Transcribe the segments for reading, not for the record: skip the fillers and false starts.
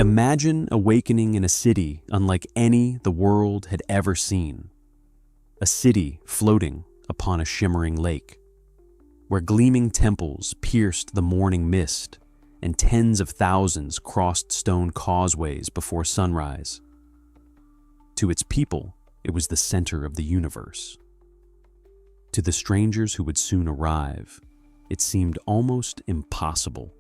Imagine awakening in a city unlike any the world had ever seen. A city floating upon a shimmering lake, where gleaming temples pierced the morning mist and tens of thousands crossed stone causeways before sunrise. To its people, it was the center of the universe. To the strangers who would soon arrive, it seemed almost impossible.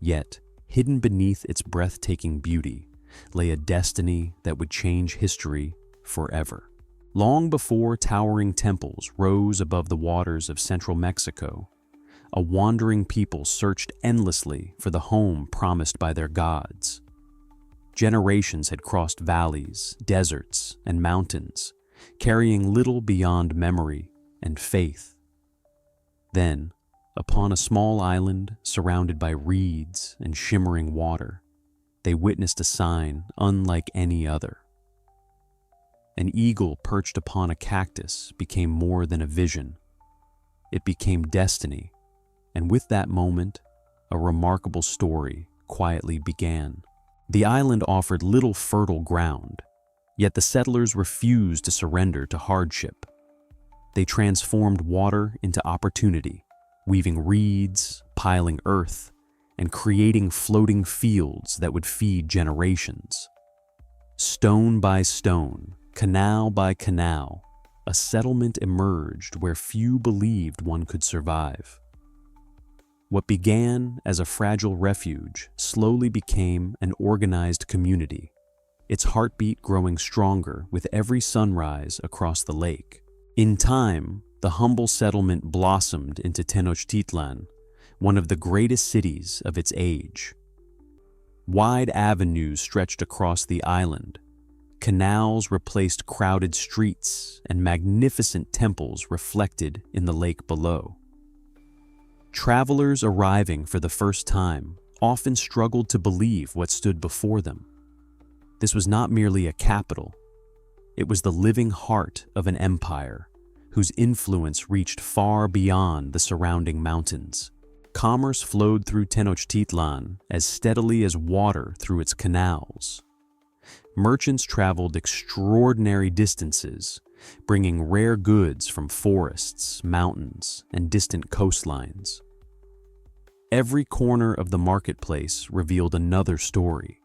Yet, hidden beneath its breathtaking beauty lay a destiny that would change history forever. Long before towering temples rose above the waters of central Mexico, a wandering people searched endlessly for the home promised by their gods. Generations had crossed valleys, deserts, and mountains, carrying little beyond memory and faith. Then, upon a small island surrounded by reeds and shimmering water, they witnessed a sign unlike any other. An eagle perched upon a cactus became more than a vision. It became destiny, and with that moment, a remarkable story quietly began. The island offered little fertile ground, yet the settlers refused to surrender to hardship. They transformed water into opportunity, weaving reeds, piling earth, and creating floating fields that would feed generations. Stone by stone, canal by canal, a settlement emerged where few believed one could survive. What began as a fragile refuge slowly became an organized community, its heartbeat growing stronger with every sunrise across the lake. In time, the humble settlement blossomed into Tenochtitlan, one of the greatest cities of its age. Wide avenues stretched across the island. Canals replaced crowded streets, and magnificent temples reflected in the lake below. Travelers arriving for the first time often struggled to believe what stood before them. This was not merely a capital. It was the living heart of an empire, whose influence reached far beyond the surrounding mountains. Commerce flowed through Tenochtitlan as steadily as water through its canals. Merchants traveled extraordinary distances, bringing rare goods from forests, mountains, and distant coastlines. Every corner of the marketplace revealed another story: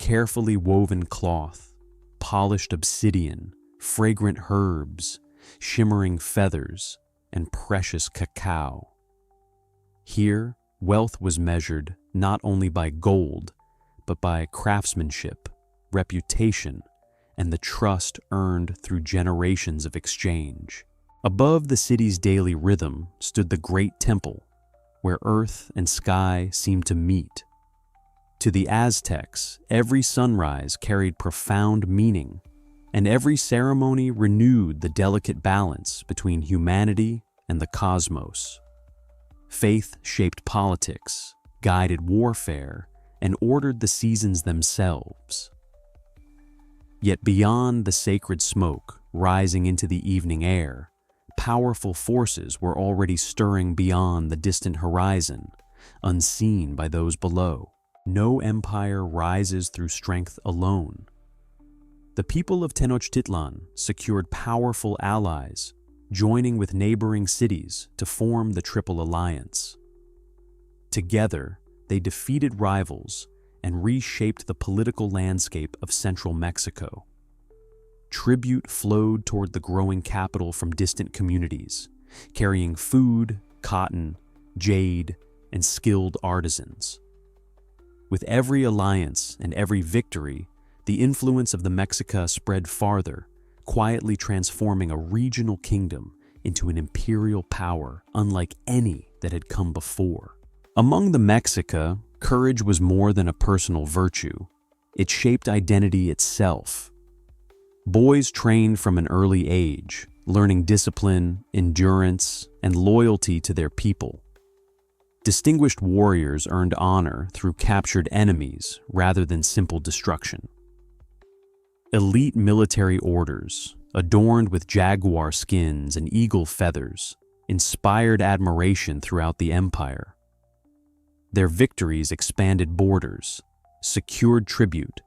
carefully woven cloth, polished obsidian, fragrant herbs, shimmering feathers, and precious cacao. Here, wealth was measured not only by gold, but by craftsmanship, reputation, and the trust earned through generations of exchange. Above the city's daily rhythm stood the great temple, where earth and sky seemed to meet. To the Aztecs, every sunrise carried profound meaning, and every ceremony renewed the delicate balance between humanity and the cosmos. Faith shaped politics, guided warfare, and ordered the seasons themselves. Yet beyond the sacred smoke rising into the evening air, powerful forces were already stirring beyond the distant horizon, unseen by those below. No empire rises through strength alone. The people of Tenochtitlan secured powerful allies, joining with neighboring cities to form the Triple Alliance. Together, they defeated rivals and reshaped the political landscape of central Mexico. Tribute flowed toward the growing capital from distant communities, carrying food, cotton, jade, and skilled artisans. With every alliance and every victory, the influence of the Mexica spread farther, quietly transforming a regional kingdom into an imperial power unlike any that had come before. Among the Mexica, courage was more than a personal virtue. It shaped identity itself. Boys trained from an early age, learning discipline, endurance, and loyalty to their people. Distinguished warriors earned honor through captured enemies rather than simple destruction. Elite military orders, adorned with jaguar skins and eagle feathers, inspired admiration throughout the empire. Their victories expanded borders, secured tribute,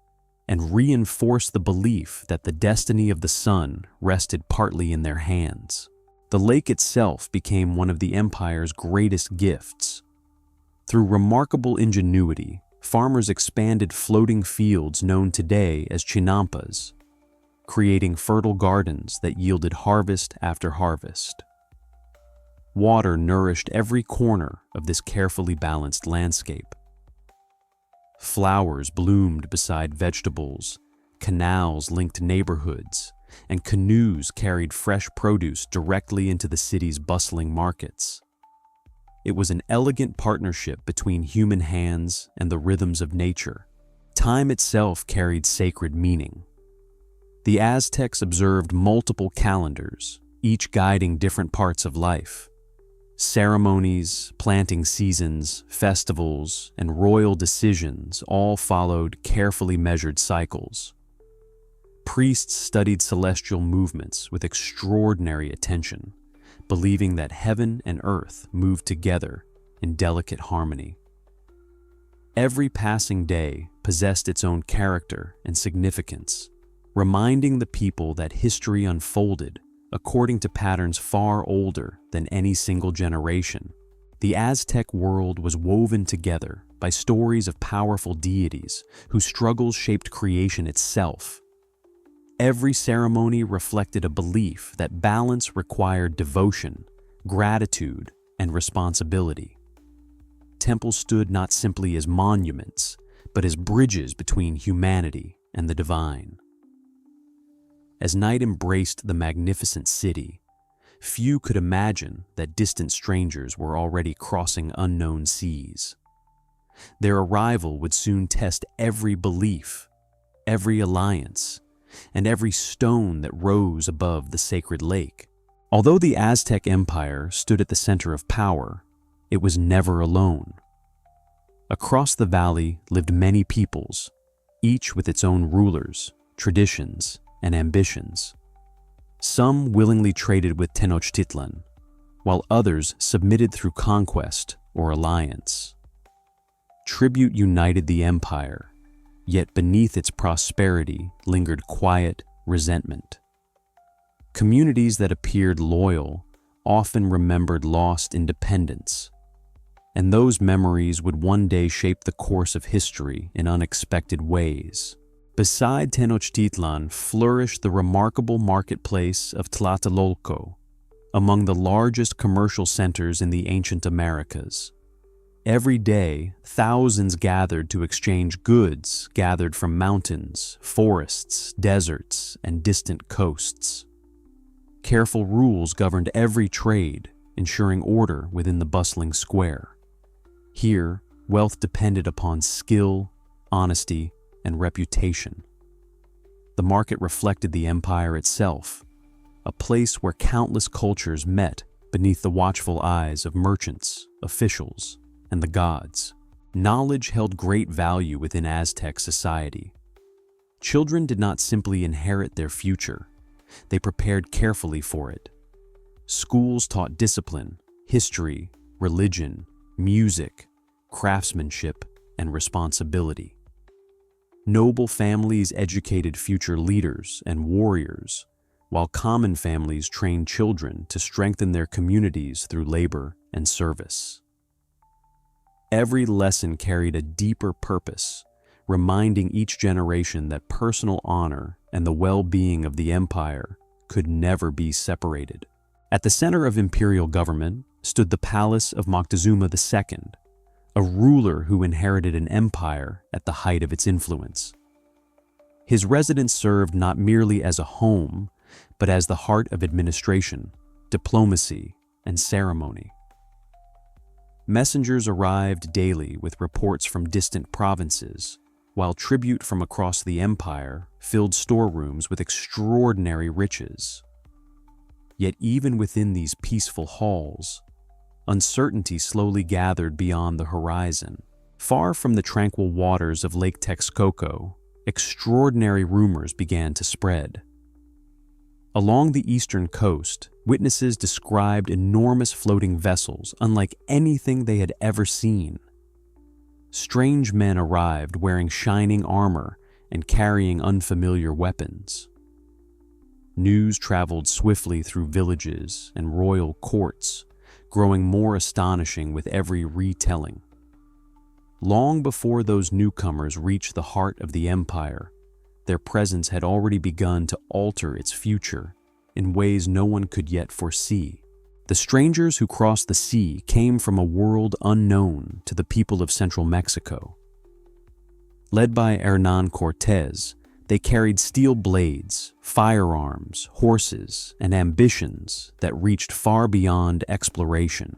and reinforced the belief that the destiny of the sun rested partly in their hands. The lake itself became one of the empire's greatest gifts. Through remarkable ingenuity, farmers expanded floating fields known today as chinampas, creating fertile gardens that yielded harvest after harvest. Water nourished every corner of this carefully balanced landscape. Flowers bloomed beside vegetables, canals linked neighborhoods, and canoes carried fresh produce directly into the city's bustling markets. It was an elegant partnership between human hands and the rhythms of nature. Time itself carried sacred meaning. The Aztecs observed multiple calendars, each guiding different parts of life. Ceremonies, planting seasons, festivals, and royal decisions all followed carefully measured cycles. Priests studied celestial movements with extraordinary attention, believing that heaven and earth moved together in delicate harmony. Every passing day possessed its own character and significance, reminding the people that history unfolded according to patterns far older than any single generation. The Aztec world was woven together by stories of powerful deities whose struggles shaped creation itself. Every ceremony reflected a belief that balance required devotion, gratitude, and responsibility. Temples stood not simply as monuments, but as bridges between humanity and the divine. As night embraced the magnificent city, few could imagine that distant strangers were already crossing unknown seas. Their arrival would soon test every belief, every alliance, and every stone that rose above the sacred lake. Although the Aztec Empire stood at the center of power, it was never alone. Across the valley lived many peoples, each with its own rulers, traditions, and ambitions. Some willingly traded with Tenochtitlan, while others submitted through conquest or alliance. Tribute united the empire, yet beneath its prosperity lingered quiet resentment. Communities that appeared loyal often remembered lost independence, and those memories would one day shape the course of history in unexpected ways. Beside Tenochtitlan flourished the remarkable marketplace of Tlatelolco, among the largest commercial centers in the ancient Americas. Every day, thousands gathered to exchange goods gathered from mountains, forests, deserts, and distant coasts. Careful rules governed every trade, ensuring order within the bustling square. Here, wealth depended upon skill, honesty, and reputation. The market reflected the empire itself, a place where countless cultures met beneath the watchful eyes of merchants, officials, and the gods. Knowledge held great value within Aztec society. Children did not simply inherit their future, they prepared carefully for it. Schools taught discipline, history, religion, music, craftsmanship, and responsibility. Noble families educated future leaders and warriors, while common families trained children to strengthen their communities through labor and service. Every lesson carried a deeper purpose, reminding each generation that personal honor and the well-being of the empire could never be separated. At the center of imperial government stood the palace of Moctezuma II, a ruler who inherited an empire at the height of its influence. His residence served not merely as a home, but as the heart of administration, diplomacy, and ceremony. Messengers arrived daily with reports from distant provinces, while tribute from across the empire filled storerooms with extraordinary riches. Yet even within these peaceful halls, uncertainty slowly gathered beyond the horizon. Far from the tranquil waters of Lake Texcoco, extraordinary rumors began to spread. Along the eastern coast, witnesses described enormous floating vessels unlike anything they had ever seen. strange men arrived wearing shining armor and carrying unfamiliar weapons. News traveled swiftly through villages and royal courts, growing more astonishing with every retelling. Long before those newcomers reached the heart of the empire, their presence had already begun to alter its future in ways no one could yet foresee. The strangers who crossed the sea came from a world unknown to the people of central Mexico. Led by Hernán Cortés, they carried steel blades, firearms, horses, and ambitions that reached far beyond exploration.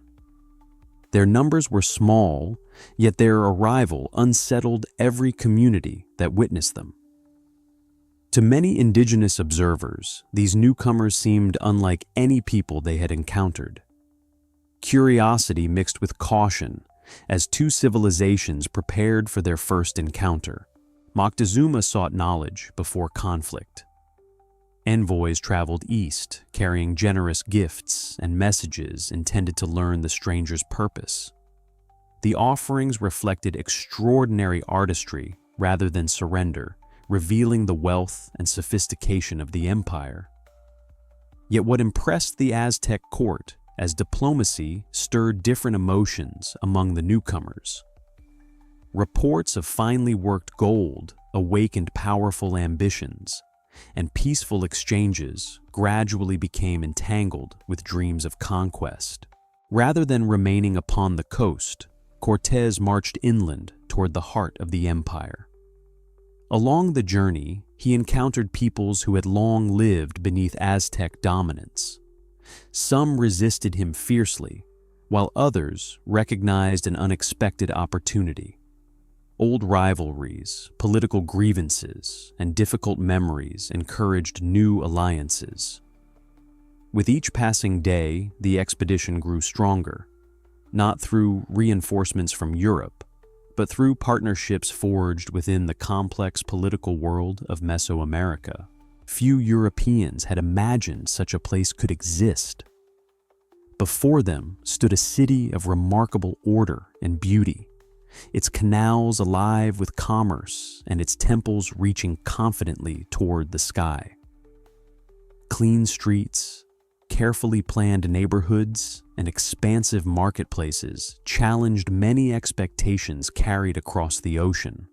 Their numbers were small, yet their arrival unsettled every community that witnessed them. To many indigenous observers, these newcomers seemed unlike any people they had encountered. Curiosity mixed with caution as two civilizations prepared for their first encounter. Moctezuma sought knowledge before conflict. Envoys traveled east, carrying generous gifts and messages intended to learn the stranger's purpose. The offerings reflected extraordinary artistry rather than surrender, revealing the wealth and sophistication of the empire. Yet what impressed the Aztec court as diplomacy stirred different emotions among the newcomers. Reports of finely worked gold awakened powerful ambitions, and peaceful exchanges gradually became entangled with dreams of conquest. Rather than remaining upon the coast, Cortés marched inland toward the heart of the empire. Along the journey, he encountered peoples who had long lived beneath Aztec dominance. Some resisted him fiercely, while others recognized an unexpected opportunity. Old rivalries, political grievances, and difficult memories encouraged new alliances. With each passing day, the expedition grew stronger, not through reinforcements from Europe, but through partnerships forged within the complex political world of Mesoamerica. Few Europeans had imagined such a place could exist. Before them stood a city of remarkable order and beauty, its canals alive with commerce and its temples reaching confidently toward the sky. Clean streets, carefully planned neighborhoods, and expansive marketplaces challenged many expectations carried across the ocean.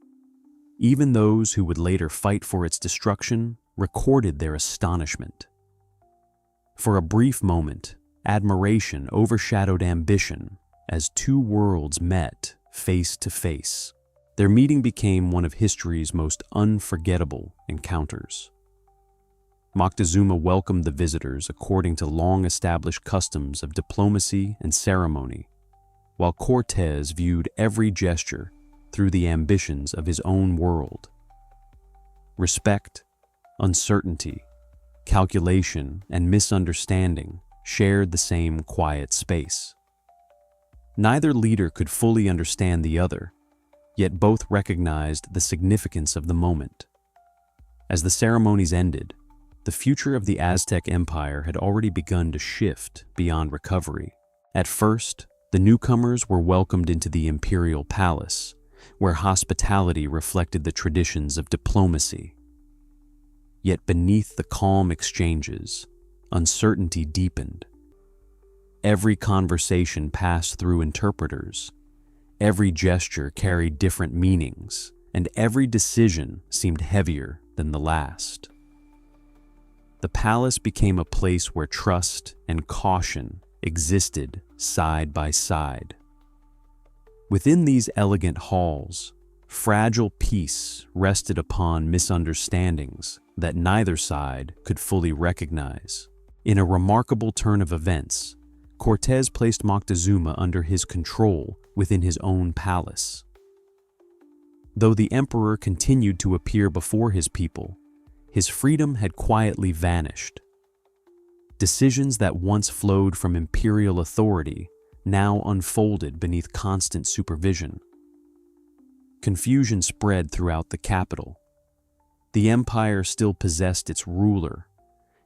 Even those who would later fight for its destruction recorded their astonishment. For a brief moment, admiration overshadowed ambition as two worlds met face to face. Their meeting became one of history's most unforgettable encounters. Moctezuma welcomed the visitors according to long-established customs of diplomacy and ceremony, while Cortés viewed every gesture through the ambitions of his own world. Respect, uncertainty, calculation, and misunderstanding shared the same quiet space. Neither leader could fully understand the other, yet both recognized the significance of the moment. As the ceremonies ended, the future of the Aztec Empire had already begun to shift beyond recovery. At first, the newcomers were welcomed into the imperial palace, where hospitality reflected the traditions of diplomacy. Yet beneath the calm exchanges, uncertainty deepened. Every conversation passed through interpreters. Every gesture carried different meanings, and every decision seemed heavier than the last. The palace became a place where trust and caution existed side by side. Within these elegant halls, fragile peace rested upon misunderstandings that neither side could fully recognize. In a remarkable turn of events, Cortés placed Moctezuma under his control within his own palace. Though the emperor continued to appear before his people, his freedom had quietly vanished. Decisions that once flowed from imperial authority now unfolded beneath constant supervision. Confusion spread throughout the capital. The empire still possessed its ruler,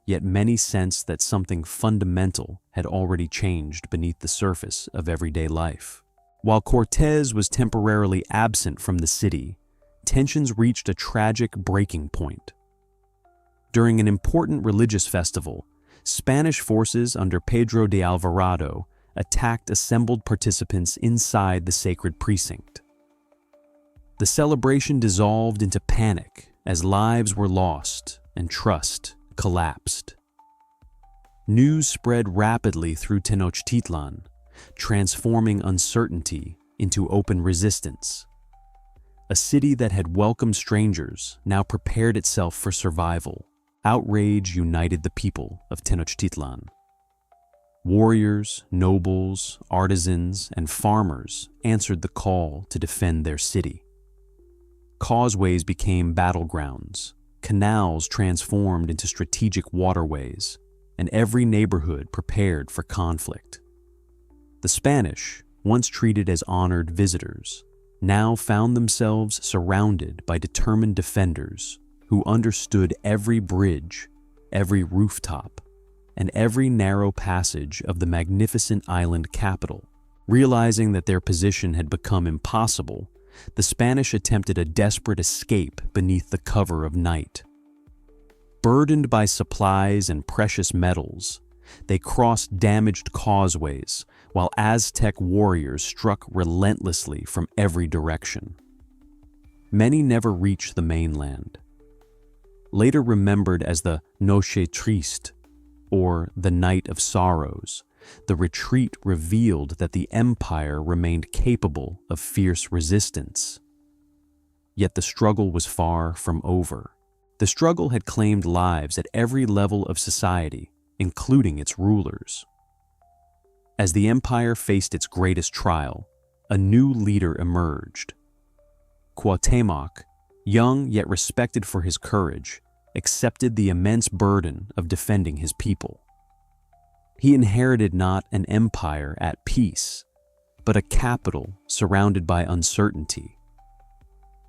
yet many sensed that something fundamental had already changed beneath the surface of everyday life. While Cortés was temporarily absent from the city, tensions reached a tragic breaking point. During an important religious festival, Spanish forces under Pedro de Alvarado attacked assembled participants inside the sacred precinct. The celebration dissolved into panic as lives were lost and trust collapsed. News spread rapidly through Tenochtitlan, transforming uncertainty into open resistance. A city that had welcomed strangers now prepared itself for survival. Outrage united the people of Tenochtitlan. Warriors, nobles, artisans, and farmers answered the call to defend their city. Causeways became battlegrounds, canals transformed into strategic waterways, and every neighborhood prepared for conflict. The Spanish, once treated as honored visitors, now found themselves surrounded by determined defenders who understood every bridge, every rooftop, and every narrow passage of the magnificent island capital. Realizing that their position had become impossible, the Spanish attempted a desperate escape beneath the cover of night. Burdened by supplies and precious metals, they crossed damaged causeways while Aztec warriors struck relentlessly from every direction. Many never reached the mainland. Later remembered as the Noche Triste, or the Night of Sorrows, the retreat revealed that the empire remained capable of fierce resistance. Yet the struggle was far from over. The struggle had claimed lives at every level of society, including its rulers. As the empire faced its greatest trial, a new leader emerged. Cuauhtémoc, young yet respected for his courage, accepted the immense burden of defending his people. He inherited not an empire at peace, but a capital surrounded by uncertainty.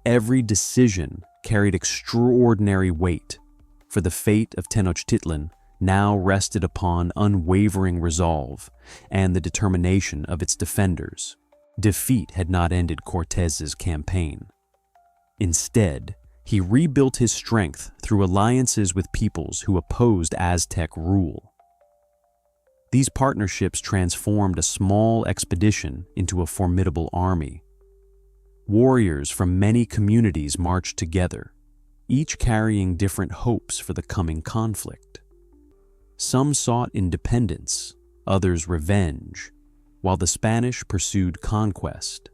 Every decision carried extraordinary weight, for the fate of Tenochtitlan now rested upon unwavering resolve and the determination of its defenders. Defeat had not ended Cortés's campaign. Instead, he rebuilt his strength through alliances with peoples who opposed Aztec rule. These partnerships transformed a small expedition into a formidable army. Warriors from many communities marched together, each carrying different hopes for the coming conflict. Some sought independence, others revenge, while the Spanish pursued conquest.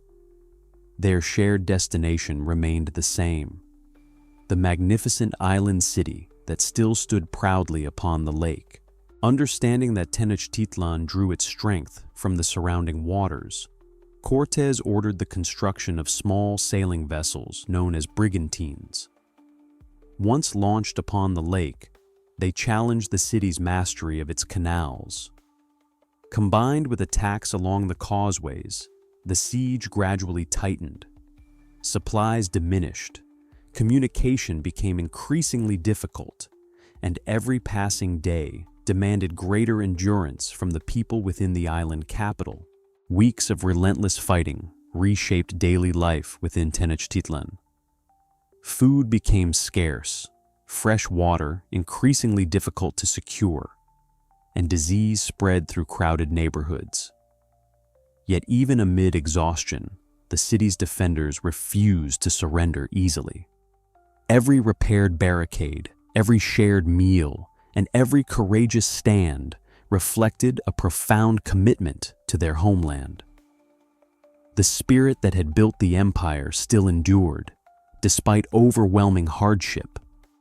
Their shared destination remained the same: the magnificent island city that still stood proudly upon the lake. Understanding that Tenochtitlan drew its strength from the surrounding waters, Cortés ordered the construction of small sailing vessels known as brigantines. Once launched upon the lake, they challenged the city's mastery of its canals. Combined with attacks along the causeways, the siege gradually tightened. Supplies diminished, communication became increasingly difficult, and every passing day demanded greater endurance from the people within the island capital. Weeks of relentless fighting reshaped daily life within Tenochtitlan. Food became scarce, fresh water increasingly difficult to secure, and disease spread through crowded neighborhoods. Yet even amid exhaustion, the city's defenders refused to surrender easily. Every repaired barricade, every shared meal, and every courageous stand reflected a profound commitment to their homeland. The spirit that had built the empire still endured, despite overwhelming hardship.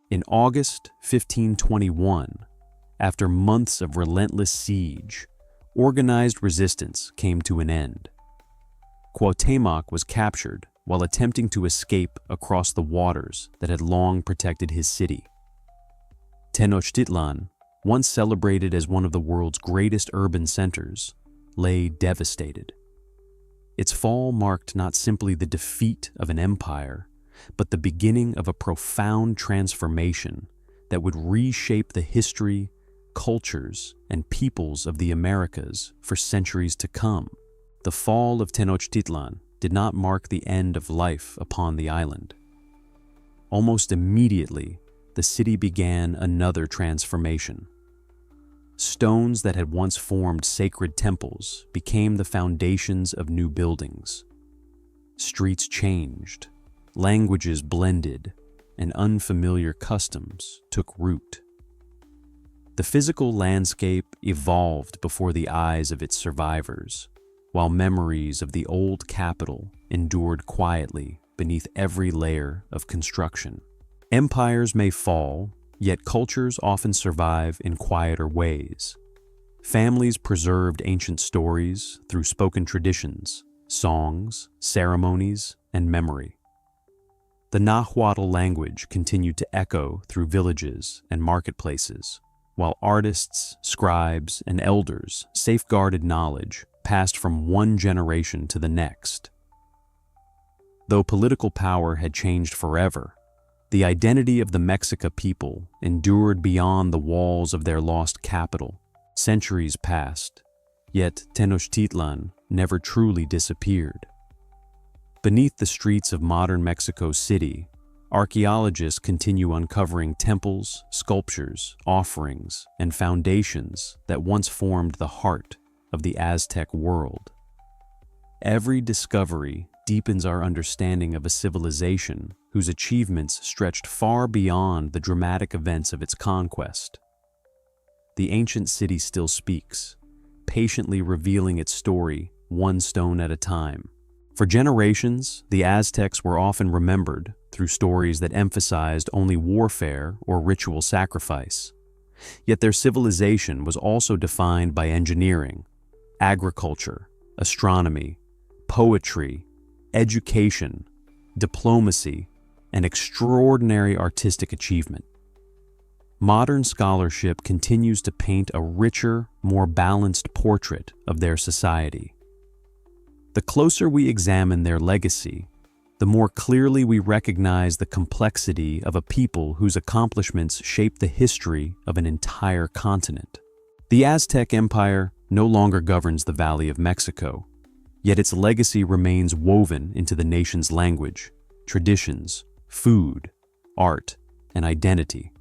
In August 1521, after months of relentless siege, organized resistance came to an end. Cuauhtémoc was captured while attempting to escape across the waters that had long protected his city. Tenochtitlan, once celebrated as one of the world's greatest urban centers, lay devastated. Its fall marked not simply the defeat of an empire, but the beginning of a profound transformation that would reshape the history, cultures, and peoples of the Americas for centuries to come. the fall of Tenochtitlan did not mark the end of life upon the island. Almost immediately, the city began another transformation. Stones that had once formed sacred temples became the foundations of new buildings. Streets changed, languages blended, and unfamiliar customs took root. The physical landscape evolved before the eyes of its survivors, while memories of the old capital endured quietly beneath every layer of construction. Empires may fall, yet cultures often survive in quieter ways. Families preserved ancient stories through spoken traditions, songs, ceremonies, and memory. The Nahuatl language continued to echo through villages and marketplaces, while artists, scribes, and elders safeguarded knowledge passed from one generation to the next. Though political power had changed forever, the identity of the Mexica people endured beyond the walls of their lost capital. Centuries passed, yet Tenochtitlan never truly disappeared. Beneath the streets of modern Mexico City, archaeologists continue uncovering temples, sculptures, offerings, and foundations that once formed the heart of the Aztec world. Every discovery deepens our understanding of a civilization whose achievements stretched far beyond the dramatic events of its conquest. The ancient city still speaks, patiently revealing its story one stone at a time. For generations, the Aztecs were often remembered through stories that emphasized only warfare or ritual sacrifice. Yet their civilization was also defined by engineering, agriculture, astronomy, poetry, education, diplomacy, and extraordinary artistic achievement. Modern scholarship continues to paint a richer, more balanced portrait of their society. The closer we examine their legacy, the more clearly we recognize the complexity of a people whose accomplishments shaped the history of an entire continent. The Aztec Empire no longer governs the Valley of Mexico, yet its legacy remains woven into the nation's language, traditions, food, art, and identity.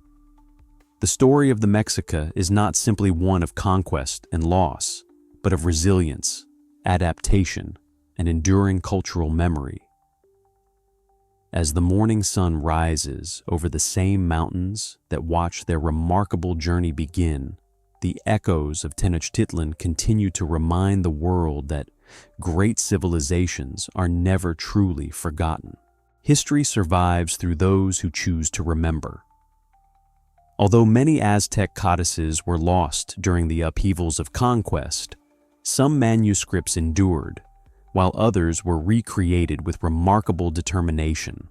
The story of the Mexica is not simply one of conquest and loss, but of resilience, adaptation, and enduring cultural memory. As the morning sun rises over the same mountains that watch their remarkable journey begin, the echoes of Tenochtitlan continue to remind the world that great civilizations are never truly forgotten. History survives through those who choose to remember. Although many Aztec codices were lost during the upheavals of conquest, some manuscripts endured, while others were recreated with remarkable determination.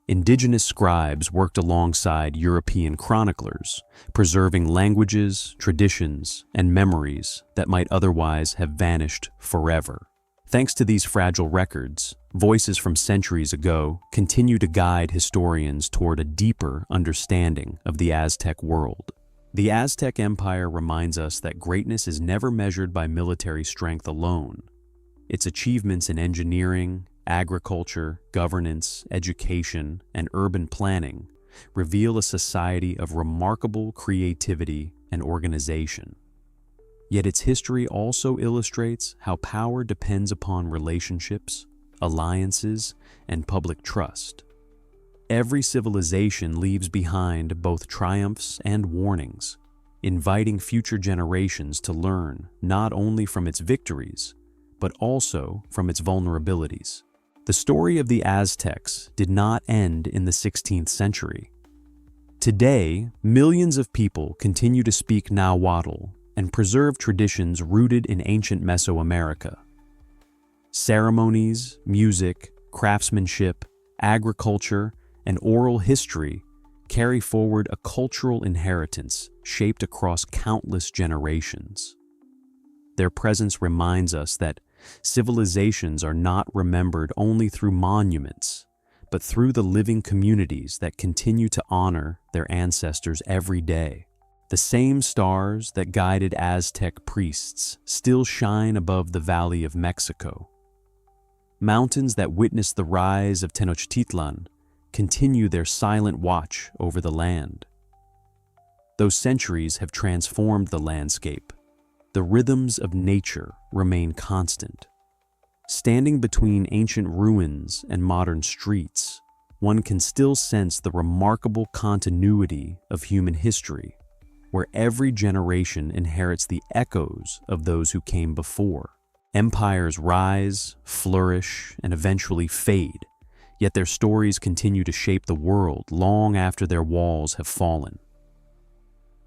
Indigenous scribes worked alongside European chroniclers, preserving languages, traditions, and memories that might otherwise have vanished forever. Thanks to these fragile records, voices from centuries ago continue to guide historians toward a deeper understanding of the Aztec world. The Aztec Empire reminds us that greatness is never measured by military strength alone. Its achievements in engineering, agriculture, governance, education, and urban planning reveal a society of remarkable creativity and organization. Yet its history also illustrates how power depends upon relationships, alliances, and public trust. Every civilization leaves behind both triumphs and warnings, inviting future generations to learn not only from its victories, but also from its vulnerabilities. The story of the Aztecs did not end in the 16th century. Today, millions of people continue to speak Nahuatl and preserve traditions rooted in ancient Mesoamerica. Ceremonies, music, craftsmanship, agriculture, and oral history carry forward a cultural inheritance shaped across countless generations. Their presence reminds us that civilizations are not remembered only through monuments, but through the living communities that continue to honor their ancestors every day. The same stars that guided Aztec priests still shine above the Valley of Mexico. Mountains that witnessed the rise of Tenochtitlan continue their silent watch over the land. Though centuries have transformed the landscape, the rhythms of nature remain constant. Standing between ancient ruins and modern streets, one can still sense the remarkable continuity of human history, where every generation inherits the echoes of those who came before. Empires rise, flourish, and eventually fade, yet their stories continue to shape the world long after their walls have fallen.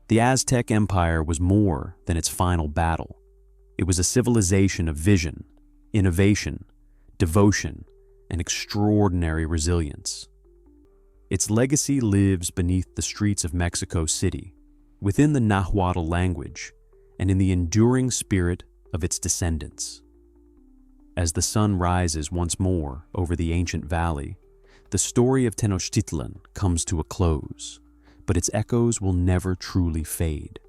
The Aztec Empire was more than its final battle. It was a civilization of vision, innovation, devotion, and extraordinary resilience. Its legacy lives beneath the streets of Mexico City, within the Nahuatl language, and in the enduring spirit of its descendants. As the sun rises once more over the ancient valley, the story of Tenochtitlan comes to a close, but its echoes will never truly fade.